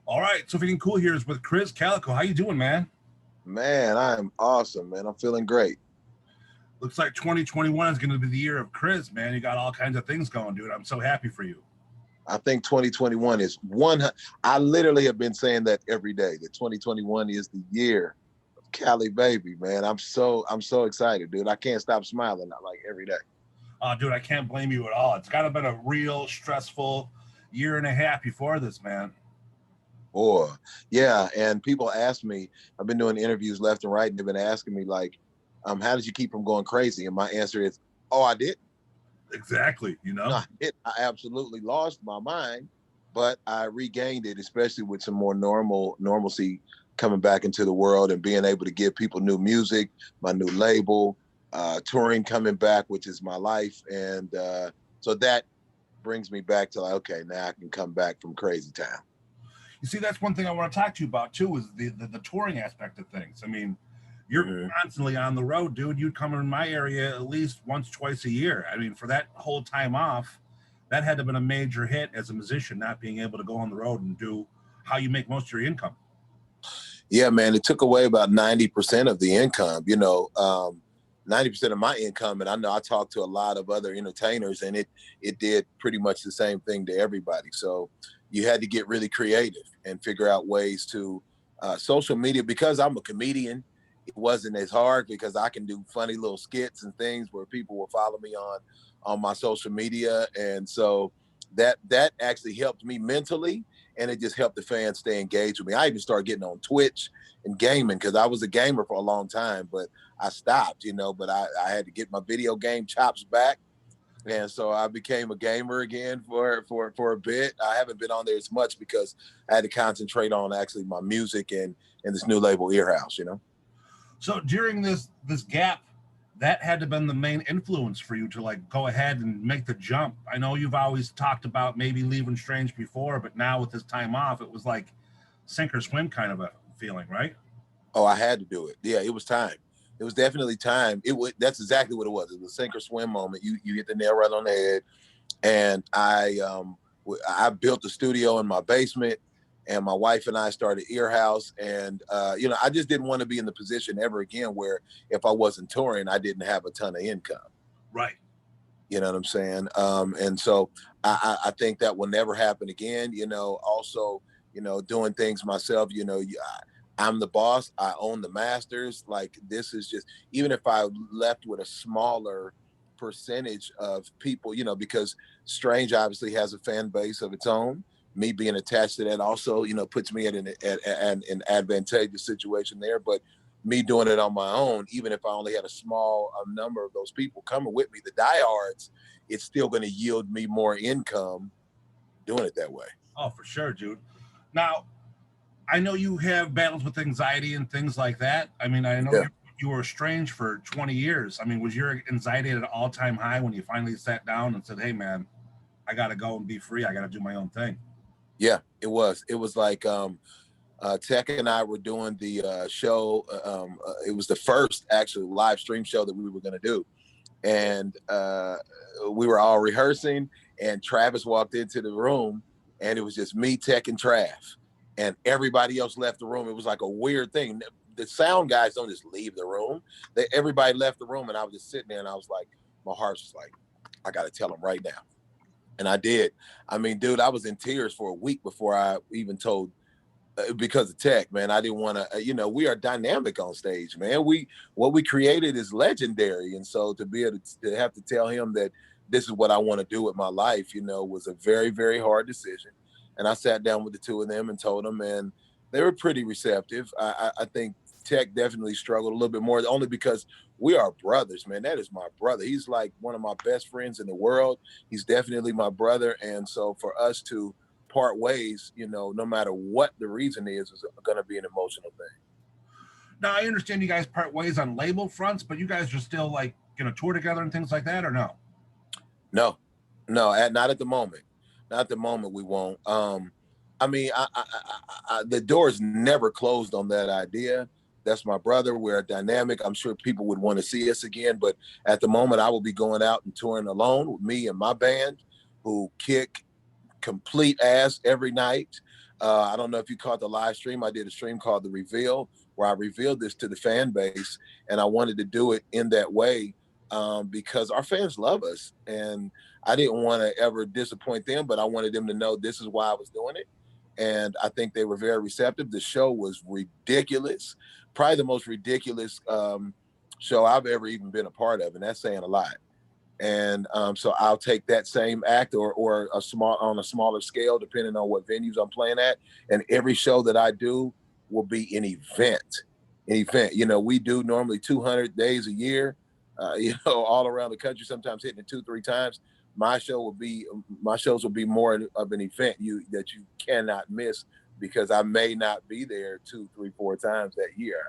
All right, so freaking cool here is with Krizz Kaliko. How you doing, man? Man, I am awesome, man. I'm feeling great. Looks like 2021 is going to be the year of Krizz, man. You got all kinds of things going, dude. I'm so happy for you. I think 2021 is one. I literally have been saying that every day. That 2021 is the year of Cali baby, man. I'm so excited, dude. I can't stop smiling like every day. Dude, I can't blame you at all. It's got to been a real stressful year and a half before this, man. Boy, yeah. And people ask me. I've been doing interviews left and right, and they've been asking me like, how did you keep from going crazy? And my answer is, oh, I did. Exactly, you know? No, I absolutely lost my mind, but I regained it, especially with some more normalcy coming back into the world and being able to give people new music, my new label, touring coming back, which is my life. And so that brings me back to like, okay, now I can come back from crazy town. You see, that's one thing I want to talk to you about, too, is the touring aspect of things. I mean, you're constantly on the road, dude. You'd come in my area at least once, twice a year. I mean, for that whole time off, that had to have been a major hit as a musician, not being able to go on the road and do how you make most of your income. Yeah, man, it took away about 90% of the income, 90% of my income. And I know I talked to a lot of other entertainers, and it did pretty much the same thing to everybody. So you had to get really creative and figure out ways to social media. Because I'm a comedian, it wasn't as hard because I can do funny little skits and things where people will follow me on my social media. And so that actually helped me mentally, and it just helped the fans stay engaged with me. I even started getting on Twitch and gaming because I was a gamer for a long time, but I stopped, but I had to get my video game chops back. And so I became a gamer again for a bit. I haven't been on there as much because I had to concentrate on actually my music and this new label Earhouse. So during this gap, that had to have been the main influence for you to like go ahead and make the jump. I know you've always talked about maybe leaving Strange before, but now with this time off, it was like sink or swim kind of a feeling, right? Oh, I had to do it. Yeah, it was time. It was definitely time. That's exactly what it was. It was a sink or swim moment. You hit the nail right on the head. And I built a studio in my basement, and my wife and I started Earhouse. And I just didn't want to be in the position ever again where if I wasn't touring, I didn't have a ton of income. Right. You know what I'm saying? And so I think that will never happen again. Also, doing things myself, I'm the boss. I own the masters. Like, this is just, even if I left with a smaller percentage of people, because Strange obviously has a fan base of its own. Me being attached to that also, puts me at an advantageous situation there. But me doing it on my own, even if I only had a small number of those people coming with me, the diehards, it's still going to yield me more income doing it that way. Oh, for sure, dude. Now, I know you have battles with anxiety and things like that. I mean, I know you were Strange for 20 years. I mean, was your anxiety at an all-time high when you finally sat down and said, hey, man, I got to go and be free. I got to do my own thing? Yeah, it was. It was like Tech N9ne were doing the show. It was the first actually live stream show that we were going to do. And we were all rehearsing, and Travis walked into the room, and it was just me, Tech, and Trav. And everybody else left the room. It was like a weird thing. The sound guys don't just leave the room. Everybody left the room, and I was just sitting there, and I was like, my heart was like, I got to tell them right now. And I did. I mean, dude, I was in tears for a week before I even told, because of Tech, man. I didn't want to, we are dynamic on stage, man. What we created is legendary. And so to be able to have to tell him that this is what I want to do with my life, was a very, very hard decision. And I sat down with the two of them and told them, and they were pretty receptive. I think Tech definitely struggled a little bit more, only because we are brothers, man. That is my brother. He's like one of my best friends in the world. He's definitely my brother. And so for us to part ways, no matter what the reason is going to be an emotional thing. Now, I understand you guys part ways on label fronts, but you guys are still like going to tour together and things like that, or no? No, not at the moment. Not at the moment. We won't. I mean, the door's never closed on that idea. That's my brother. We're dynamic. I'm sure people would want to see us again, but at the moment, I will be going out and touring alone with me and my band, who kick complete ass every night. I don't know if you caught the live stream. I did a stream called The Reveal, where I revealed this to the fan base, and I wanted to do it in that way because our fans love us, and I didn't want to ever disappoint them, but I wanted them to know this is why I was doing it. And I think they were very receptive. The show was ridiculous, probably the most ridiculous show I've ever even been a part of, and that's saying a lot. And so I'll take that same act or on a smaller scale, depending on what venues I'm playing at. And every show that I do will be an event. An event. You know, we do normally 200 days a year, you know, all around the country, sometimes hitting it 2-3 times. My shows will be more of an event that you cannot miss, because I may not be there 2, 3, 4 times that year.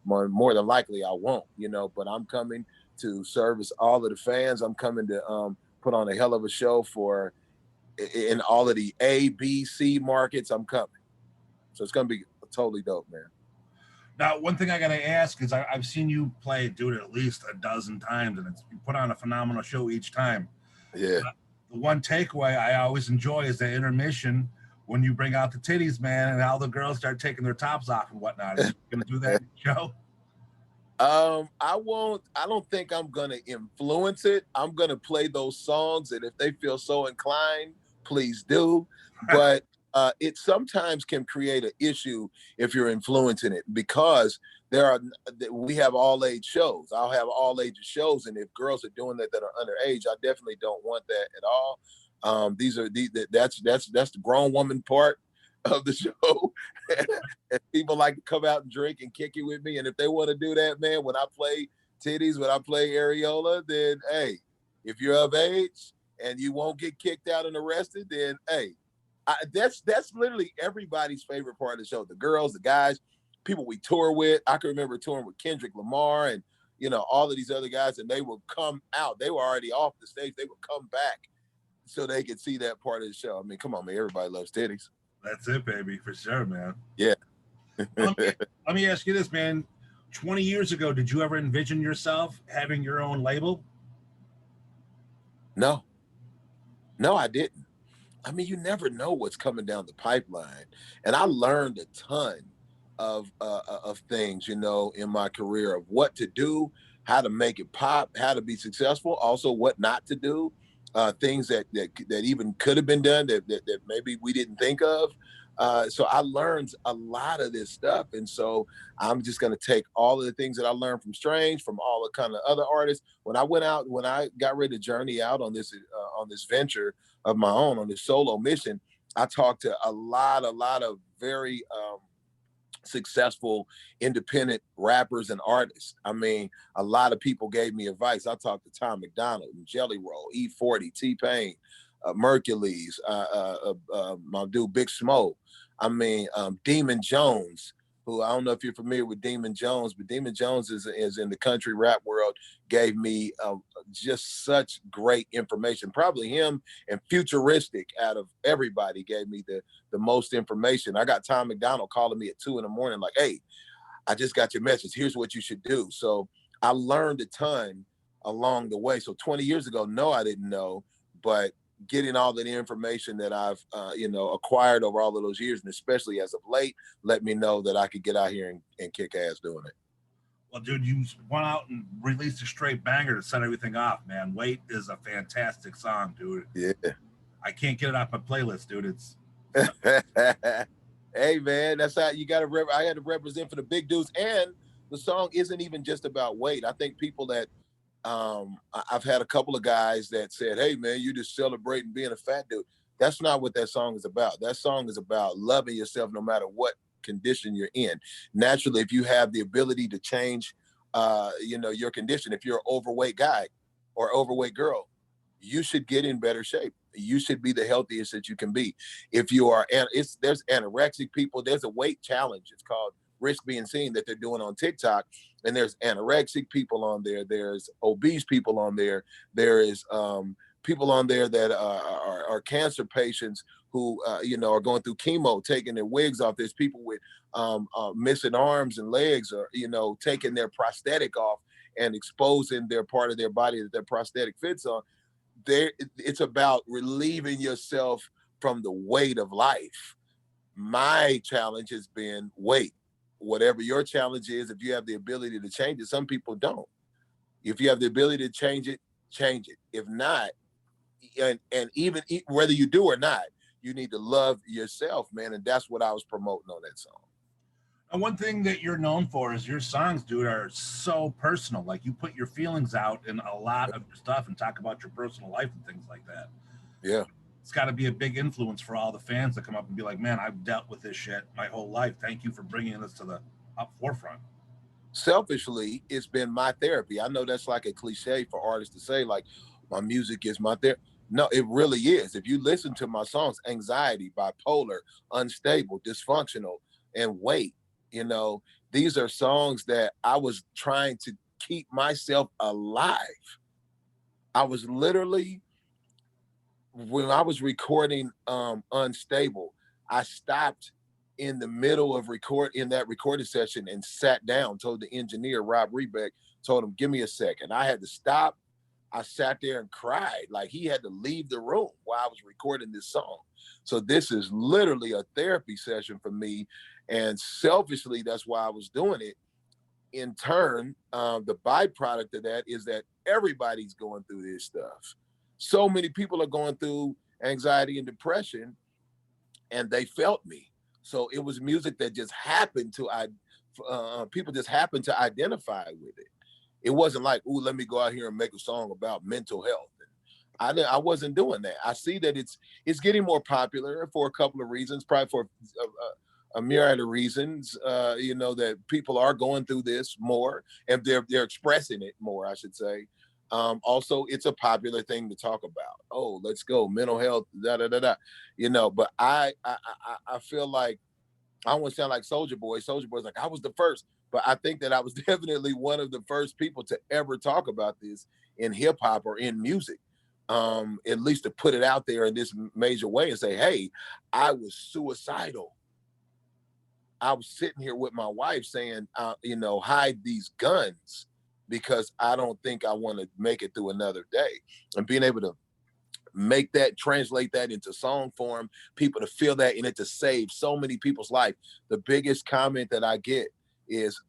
More than likely I won't, you know, but I'm coming to service all of the fans. I'm coming to put on a hell of a show in all of the A, B, C markets. I'm coming. So it's going to be totally dope, man. Now, one thing I got to ask is I've seen you play, dude, at least a dozen times, and you put on a phenomenal show each time. Yeah. The one takeaway I always enjoy is the intermission when you bring out the titties, man, and all the girls start taking their tops off and whatnot. Are you going to do that in the show? I won't. I don't think I'm gonna influence it. I'm gonna play those songs, and if they feel so inclined, please do. But it sometimes can create an issue if you're influencing it, because we have all age shows. I'll have all ages shows, and if girls are doing that are underage, I definitely don't want that at all. That's the grown woman part of the show. And people like to come out and drink and kick it with me, and if they want to do that, man, when I play titties, when I play areola, then hey, if you're of age and you won't get kicked out and arrested, then hey, that's literally everybody's favorite part of the show. The girls, the guys, people we tour with. I can remember touring with Kendrick Lamar and, you know, all of these other guys, and they would come out. They were already off the stage. They would come back so they could see that part of the show. I mean, come on, man, everybody loves titties. That's it, baby, for sure, man. Yeah. let me ask you this, man. 20 years ago, did you ever envision yourself having your own label? No, I didn't. I mean, you never know what's coming down the pipeline. And I learned a ton of things, you know, in my career, of what to do, how to make it pop, how to be successful, also what not to do. Things that even could have been done that maybe we didn't think of. So I learned a lot of this stuff. And so I'm just going to take all of the things that I learned from Strange, from all the kind of other artists. When I got ready to journey out on this venture of my own, on this solo mission, I talked to a lot of very successful independent rappers and artists. I mean, a lot of people gave me advice. I talked to Tom McDonald, Jelly Roll, E40, T-Pain, Mercules, my dude Big Smoke. I mean, Demon Jones, who I don't know if you're familiar with Demon Jones, but Demon Jones is in the country rap world, gave me just such great information. Probably him and Futuristic, out of everybody, gave me the most information. I got Tom McDonald calling me at 2 a.m. like, hey, I just got your message. Here's what you should do. So I learned a ton along the way. So 20 years ago, no, I didn't know, but getting all the information that I've, acquired over all of those years, and especially as of late, let me know that I could get out here and kick ass doing it. Well, dude, you went out and released a straight banger to set everything off, man. Wait is a fantastic song, dude. Yeah. I can't get it off my playlist, dude. It's hey, man, that's how you got to. I had to represent for the big dudes, and the song isn't even just about weight. I think people that I've had a couple of guys that said, hey, man, you just celebrating being a fat dude. That's not what that song is about. That song is about loving yourself no matter what condition you're in. Naturally, if you have the ability to change, your condition, if you're an overweight guy or overweight girl, you should get in better shape. You should be the healthiest that you can be. If you are, there's anorexic people, there's a weight challenge. It's called Risk Being Seen that they're doing on TikTok. And there's anorexic people on there. There's obese people on there. There is people on there that are cancer patients who, are going through chemo, taking their wigs off. There's people with missing arms and legs, or, taking their prosthetic off and exposing their part of their body that their prosthetic fits on. It's about relieving yourself from the weight of life. My challenge has been wait. Whatever your challenge is, if you have the ability to change it, some people don't. If you have the ability to change it, change it. If not, and even whether you do or not, you need to love yourself, man. And that's what I was promoting on that song. And one thing that you're known for is your songs, dude, are so personal. Like you put your feelings out in a lot of your stuff and talk about your personal life and things like that. Yeah. It's got to be a big influence for all the fans that come up and be like, man, I've dealt with this shit my whole life. Thank you for bringing this to the up forefront. Selfishly, it's been my therapy. I know that's like a cliche for artists to say, like, my music is my therapy. No, it really is. If you listen to my songs, Anxiety, Bipolar, Unstable, Dysfunctional, and Wait, you know, these are songs that I was trying to keep myself alive. I was literally, when I was recording Unstable, I stopped in the middle of that recording session and sat down, told the engineer, Rob Rebeck, told him, give me a second. I had to stop. I sat there and cried. Like he had to leave the room while I was recording this song. So this is literally a therapy session for me. And selfishly, that's why I was doing it. In turn, the byproduct of that is that everybody's going through this stuff. So many people are going through anxiety and depression, and they felt me. So it was music that just happened to, people just happened to identify with it. It wasn't like, ooh, let me go out here and make a song about mental health. And I wasn't doing that. I see that it's getting more popular for a couple of reasons, probably for a myriad of reasons, you know, that people are going through this more and they're expressing it more, I should say. Also, it's a popular thing to talk about. Oh, let's go, mental health, da da da da. You know, but I feel like I don't want to sound like Soulja Boy. Soulja Boy's like I was the first, but I think that I was definitely one of the first people to ever talk about this in hip hop or in music. At least to put it out there in this major way and say, hey, I was suicidal. I was sitting here with my wife saying, you know, hide these guns because I don't think I want to make it through another day. And being able to make that, translate that into song form, people to feel that in it, to save so many people's life. The biggest comment that I get is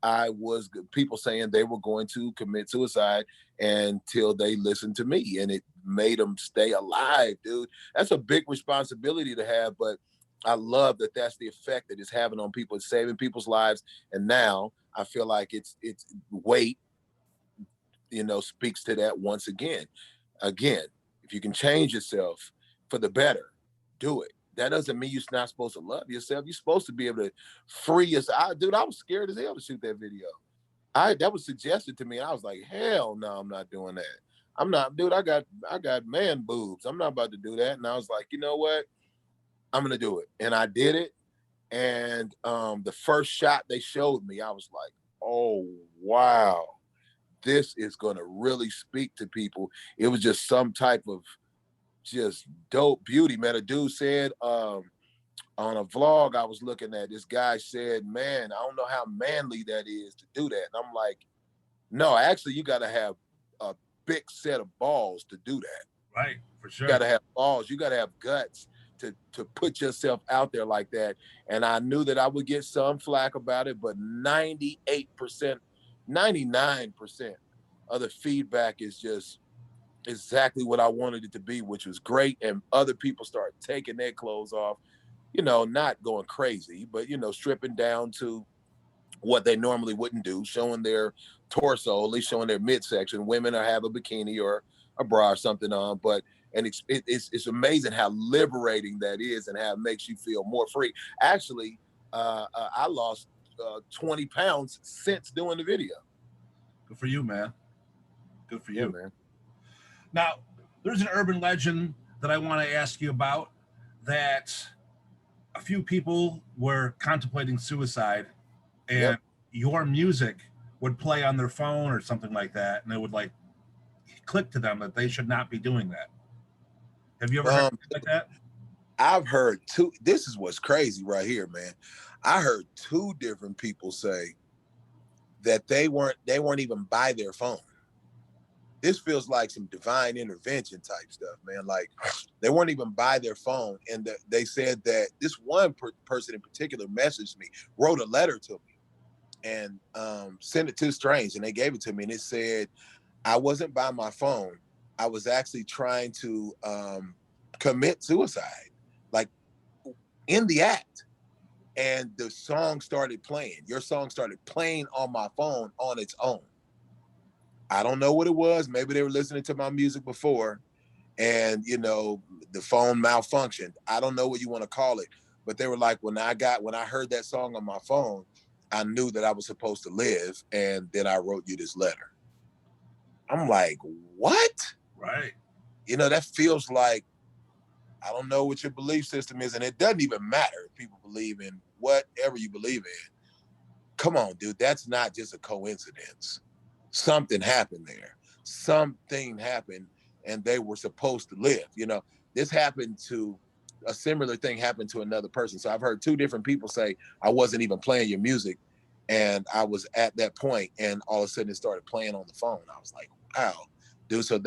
people saying they were going to commit suicide until they listened to me, and it made them stay alive, dude. That's a big responsibility to have, but I love that that's the effect that it's having on people. It's saving people's lives. And now I feel like it's Wait, you know, speaks to that once again. Again, if you can change yourself for the better, do it. That doesn't mean you're not supposed to love yourself. You're supposed to be able to free yourself. Dude, I was scared as hell to shoot that video. That was suggested to me. I was like, hell no, I'm not doing that. I'm not, dude, I got man boobs. I'm not about to do that. And I was like, you know what? I'm gonna do it. And I did it. And the first shot they showed me, I was like, oh wow, this is gonna really speak to people. It was just some type of just dope beauty, man. A dude said on a vlog I was looking at, this guy said, man, I don't know how manly that is to do that. And I'm like, no, actually you gotta have a big set of balls to do that. Right, for sure. You gotta have balls, you gotta have guts to put yourself out there like that. And I knew that I would get some flack about it, but 98%, 99% of the feedback is just exactly what I wanted it to be, which was great. And other people start taking their clothes off, you know, not going crazy, but, you know, stripping down to what they normally wouldn't do, showing their torso, at least showing their midsection. Women are have a bikini or a bra or something on, but and it's amazing how liberating that is and how it makes you feel more free. Actually, I lost 20 pounds since doing the video. Good for you, man. Good for you, man. Now, there's an urban legend that I want to ask you about, that a few people were contemplating suicide, and your music would play on their phone or something like that, and it would like click to them that they should not be doing that. Have you ever heard like that? I've heard two. This is what's crazy right here, man. I heard two different people say that they weren't even by their phone. this feels like some divine intervention type stuff, man. Like they weren't even by their phone. And they said that this one person in particular messaged me, wrote a letter to me and sent it to Strange. And they gave it to me. And it said, I wasn't by my phone. I was actually trying to commit suicide, like in the act. And the song started playing. Your song started playing on my phone on its own. I don't know what it was. Maybe they were listening to my music before and, you know, the phone malfunctioned. I don't know what you want to call it. But they were like, when I heard that song on my phone, I knew that I was supposed to live. And then I wrote you this letter. I'm like, what? Right. You know, that feels like, I don't know what your belief system is. And it doesn't even matter if people believe in whatever you believe in. Come on, dude. That's not just a coincidence. Something happened there. Something happened and they were supposed to live. You know, a similar thing happened to another person. So I've heard two different people say, I wasn't even playing your music. And I was at that point and all of a sudden it started playing on the phone. I was like, wow, dude. So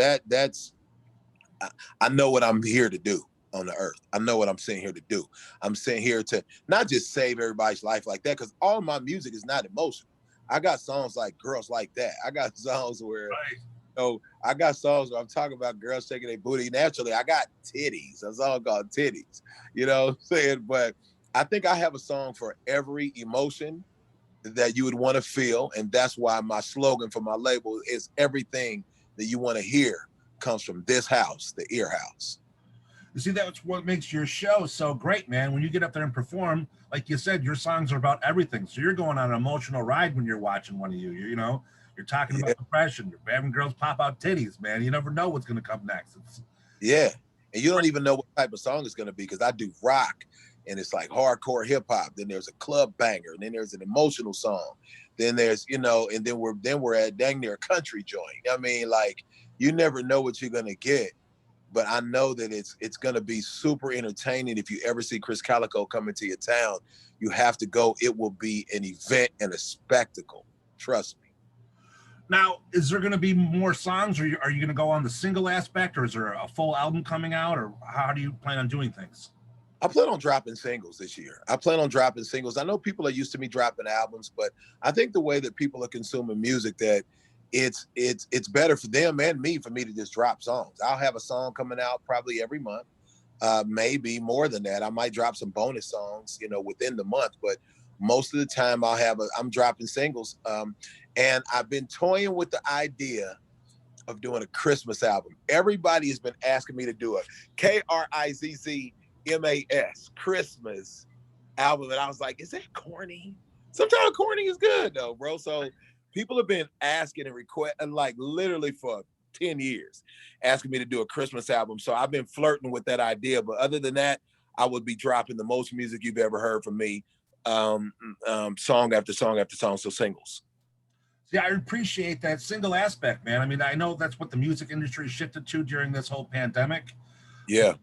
I know what I'm here to do on the earth. I know what I'm sitting here to do. I'm sitting here to not just save everybody's life like that, because all my music is not emotional. I got songs like Girls Like That. I got songs where, I got songs where I'm talking about girls shaking their booty naturally. I got Titties, a song called Titties, you know what I'm saying? But I think I have a song for every emotion that you would want to feel. And that's why my slogan for my label is everything that you want to hear comes from this house, the Ear House. You see, that's what makes your show so great, man. When you get up there and perform, like you said, your songs are about everything. So you're going on an emotional ride when you're watching one of you. You're talking about depression. You're having girls pop out titties, man. You never know what's going to come next. And you don't even know what type of song it's going to be, because I do rock and it's like hardcore hip hop. Then there's a club banger, and then there's an emotional song. Then there's, and then we're at dang near a country joint. I mean, like, you never know what you're going to get. But I know that it's going to be super entertaining. If you ever see Krizz Kaliko coming to your town, you have to go. It will be an event and a spectacle. Trust me. Now, is there going to be more songs, or are you going to go on the single aspect, or is there a full album coming out, or how do you plan on doing things? I plan on dropping singles this year. I know people are used to me dropping albums, but I think the way that people are consuming music, that it's better for them and me for me to just drop songs. I'll have a song coming out probably every month, maybe more than that. I might drop some bonus songs, within the month, but most of the time I'm dropping singles. And I've been toying with the idea of doing a Christmas album. Everybody has been asking me to do a KRIZZMAS Christmas album, and I was like, is that corny? Sometimes corny is good though, bro. So people have been asking and requesting, like literally for 10 years, asking me to do a Christmas album. So I've been flirting with that idea. But other than that, I would be dropping the most music you've ever heard from me, song after song after song, so singles. See, I appreciate that single aspect, man. I mean, I know that's what the music industry shifted to during this whole pandemic. Yeah.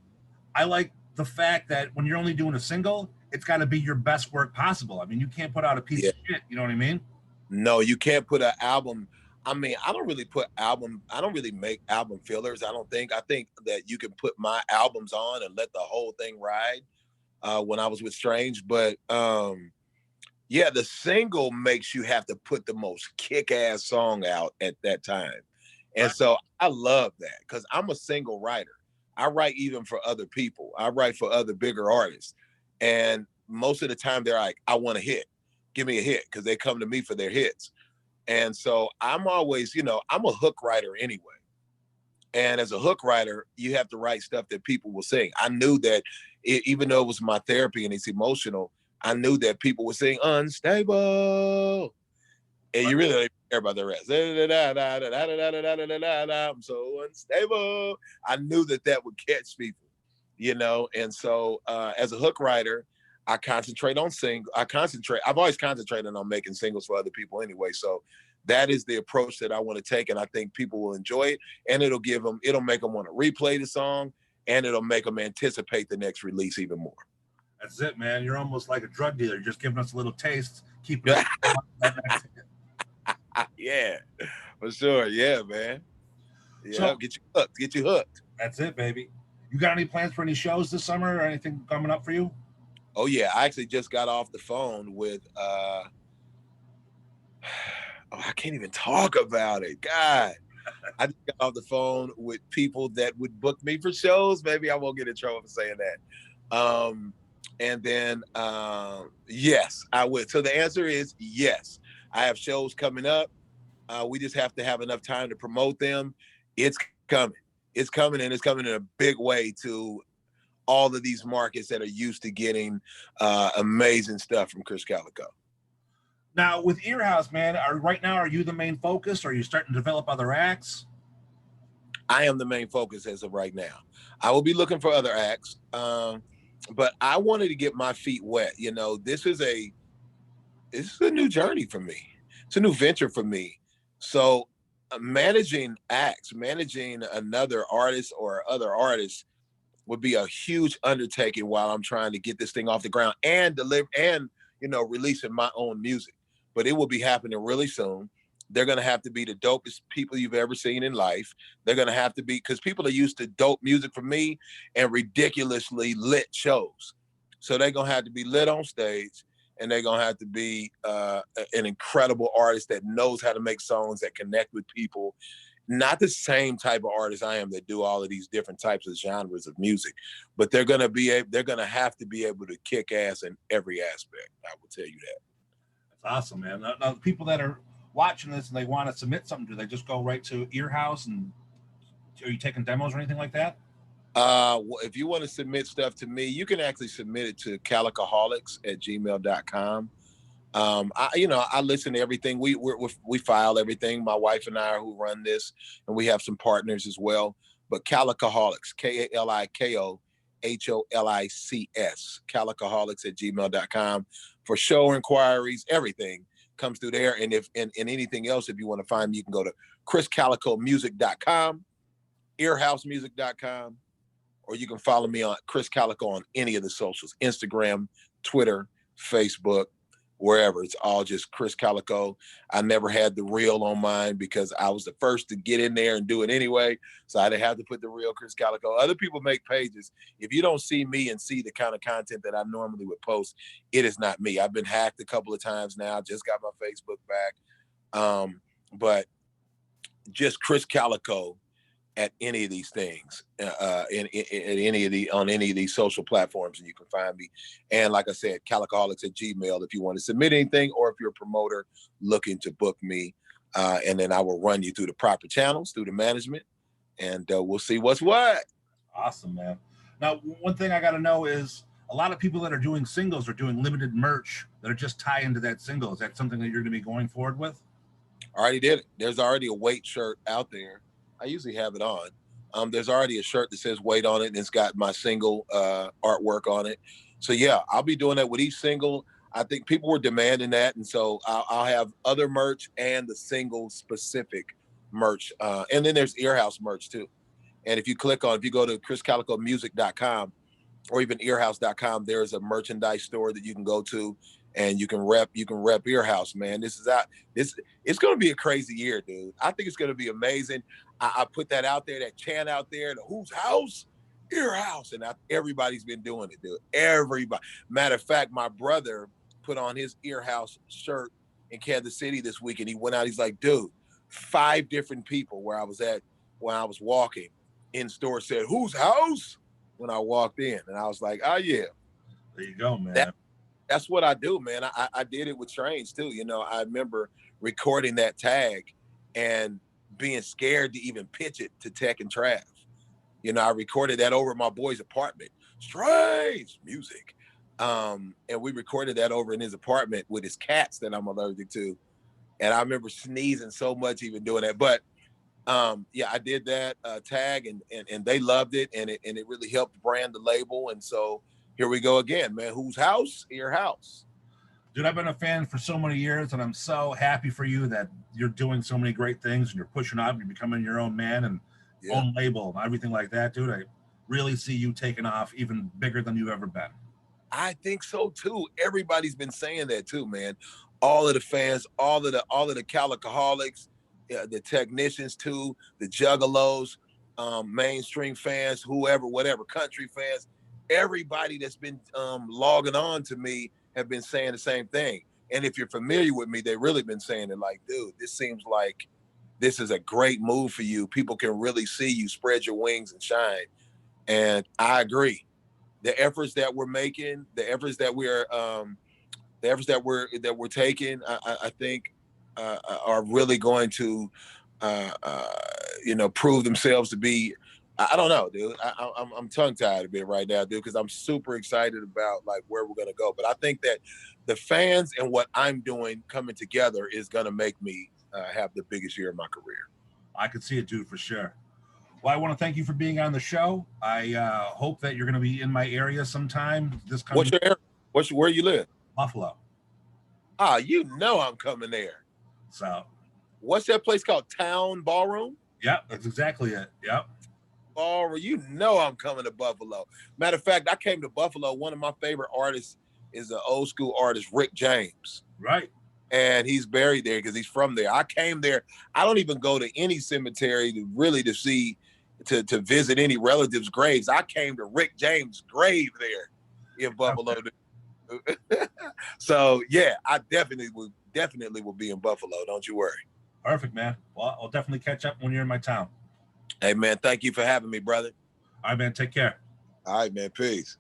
I like the fact that when you're only doing a single, it's got to be your best work possible. I mean, you can't put out a piece of shit. You know what I mean? No, you can't put an album. I mean, I don't really make album fillers. I think that you can put my albums on and let the whole thing ride, when I was with Strange. But the single makes you have to put the most kick-ass song out at that time. And so I love that, because I'm a single writer. I write even for other people. I write for other bigger artists. And most of the time they're like, I want a hit. Give me a hit, because they come to me for their hits. And so I'm always, I'm a hook writer anyway. And as a hook writer, you have to write stuff that people will sing. I knew that even though it was my therapy and it's emotional, I knew that people would sing Unstable. And you really don't care about the rest. I'm so unstable. I knew that would catch people, And so as a hook writer, I concentrate on I've always concentrated on making singles for other people anyway. So that is the approach that I want to take. And I think people will enjoy it. And it'll make them want to replay the song, and it'll make them anticipate the next release even more. That's it, man. You're almost like a drug dealer. You're just giving us a little taste. Keep it. Yeah, for sure. Yeah, man. Yeah, So get you hooked. Get you hooked. that's it, baby. You got any plans for any shows this summer or anything coming up for you? Oh yeah, I actually just got off the phone with oh, I can't even talk about it. God. I just got off the phone with people that would book me for shows. Maybe I won't get in trouble for saying that. And then yes, I would. So the answer is yes. I have shows coming up. We just have to have enough time to promote them. It's coming. It's coming, and it's coming in a big way to all of these markets that are used to getting amazing stuff from Krizz Kaliko. Now with Earhouse, man, right now are you the main focus? Or are you starting to develop other acts? I am the main focus as of right now. I will be looking for other acts, but I wanted to get my feet wet. You know, this is a new journey for me. It's a new venture for me. So managing acts, managing another artist or other artists would be a huge undertaking while I'm trying to get this thing off the ground and deliver and releasing my own music. But it will be happening really soon. They're gonna have to be the dopest people you've ever seen in life. They're gonna have to be because people are used to dope music from me and ridiculously lit shows. So they're gonna have to be lit on stage, and they're gonna have to be an incredible artist that knows how to make songs that connect with people. Not the same type of artist I am that do all of these different types of genres of music, but they're gonna have to be able to kick ass in every aspect. I will tell you that. That's awesome, man. Now, the people that are watching this and they want to submit something, do they just go right to Earhouse, and are you taking demos or anything like that? If you want to submit stuff to me, you can actually submit it to calicaholics@gmail.com. I listen to everything. We file everything. My wife and I are who run this, and we have some partners as well. But Kalikaholics, KALIKOHOLICS, calicaholics@gmail.com for show inquiries. Everything comes through there. And if and anything else, if you want to find me, you can go to KrizzKalikomusic.com, earhousemusic.com, or you can follow me on Krizz Kaliko on any of the socials, Instagram, Twitter, Facebook, wherever. It's all just Krizz Kaliko. I never had the real on mine because I was the first to get in there and do it anyway. So I didn't have to put the real Krizz Kaliko. Other people make pages. If you don't see me and see the kind of content that I normally would post, it is not me. I've been hacked a couple of times now. Just got my Facebook back. But just Krizz Kaliko at any of these things, on any of these social platforms, and you can find me. And like I said, calicaholics@gmail if you want to submit anything, or if you're a promoter looking to book me, and then I will run you through the proper channels, through the management, and we'll see what's what. Awesome, man. Now, one thing I got to know is a lot of people that are doing singles are doing limited merch that are just tie into that single. Is that something that you're going to be going forward with? I already did it. There's already a Wait shirt out there. I usually have it on. There's already a shirt that says Wait on it, and it's got my single artwork on it. So yeah, I'll be doing that with each single. I think people were demanding that, and so I'll have other merch and the single specific merch. And then there's Earhouse merch too. And if you go to KrizzKalikomusic.com or even earhouse.com, there's a merchandise store that you can go to, and you can rep Earhouse, man. It's going to be a crazy year, dude. I think it's going to be amazing. I put that out there, that chant out there, the whose house? Earhouse. And everybody's been doing it, dude. Everybody. Matter of fact, my brother put on his Earhouse shirt in Kansas City this week, and he went out. He's like, dude, 5 different people where I was at when I was walking in store said, whose house? When I walked in. And I was like, oh, yeah. There you go, man. That's what I do, man. I did it with Strange too. I remember recording that tag and being scared to even pitch it to Tech and Trav. I recorded that over at my boy's apartment. Strange music. And we recorded that over in his apartment with his cats that I'm allergic to. And I remember sneezing so much even doing that. But yeah, I did that tag and they loved it, and it really helped brand the label. And so here we go again, man. Whose house? Earhouse. Dude, I've been a fan for so many years, and I'm so happy for you that you're doing so many great things and you're pushing out, you're becoming your own man and own label and everything like that, dude. I really see you taking off even bigger than you've ever been. I think so too. Everybody's been saying that too, man. All of the fans, all of the Calicaholics, the technicians too, the juggalos, mainstream fans, whoever, whatever, country fans, everybody that's been logging on to me have been saying the same thing. And if you're familiar with me, they've really been saying it like, dude, this seems like this is a great move for you. People can really see you spread your wings and shine. And I agree. The efforts that we're making, the efforts that we're taking, I think are really going to prove themselves to be. I don't know, dude. I'm tongue tied a bit right now, dude, because I'm super excited about like where we're gonna go. But I think that the fans and what I'm doing coming together is gonna make me have the biggest year of my career. I could see it, dude, for sure. Well, I want to thank you for being on the show. I hope that you're going to be in my area sometime this coming. What's your area? Where you live? Buffalo. Ah, you know I'm coming there. So, what's that place called? Town Ballroom? Yep, that's exactly it. Yep. Ballroom. You know I'm coming to Buffalo. Matter of fact, I came to Buffalo. One of my favorite artists is an old school artist, Rick James. Right. And he's buried there because he's from there. I came there. I don't even go to any cemetery to see, to visit any relatives' graves. I came to Rick James' grave there in Buffalo. Okay. So yeah, I definitely will be in Buffalo. Don't you worry. Perfect, man. Well, I'll definitely catch up when you're in my town. Hey man, thank you for having me, brother. All right, man. Take care. All right, man. Peace.